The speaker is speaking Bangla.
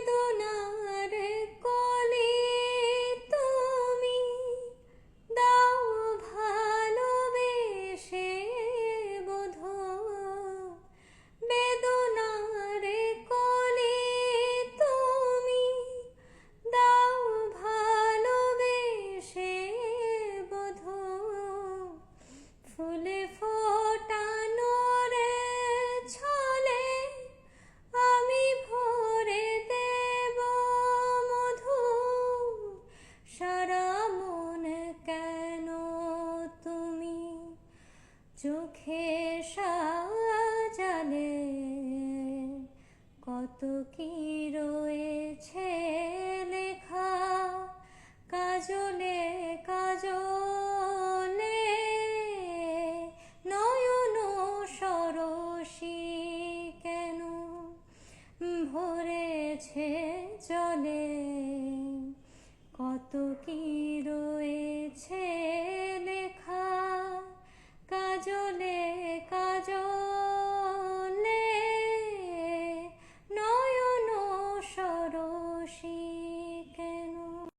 বেদনার কলি তুমি দাও ভালোবেসে বোধো, বেদনার কলি তুমি দাও ভালোবেসে বোধো, ফুলে ফোটানো রে ছলে আমি ভরে দেব মধু, সারা মন কেন তুমি চোখে সাজালে, কত কি রয়েছে লেখা কাজলে কাজলে, নয়ন সরসী কেন ভরেছে জলে, কত কি রয়েছে লেখা কাজলে